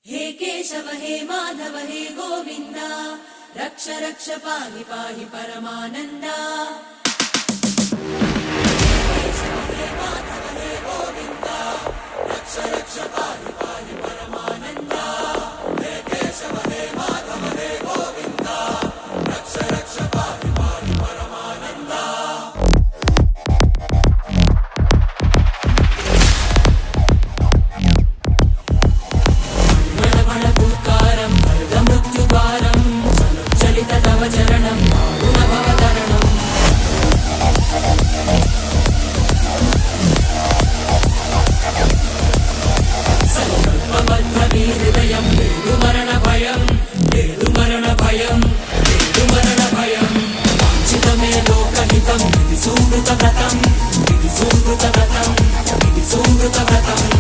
हे केशव हे माधव हे गोविन्द रक्ष रक्ष पाहि पाहि परमानन्दा। हे केशव हे माधव हे गोविन्द रक्ष रक्ष पाहि पाहि परमानन्दा। हे केशव हे माधव हे गोविन्द रक्ष रक्ष पाहि पाहि परमानन्दा। चरणं गुणभवतरणम् संकल्पबद्धहृदयं मरणभयं मरणभयं मरणभयं वाञ्छितमे लोकहितं विधि सुकृतव्रतं विधि सुकृतव्रतं विधि सुकृतव्रतं।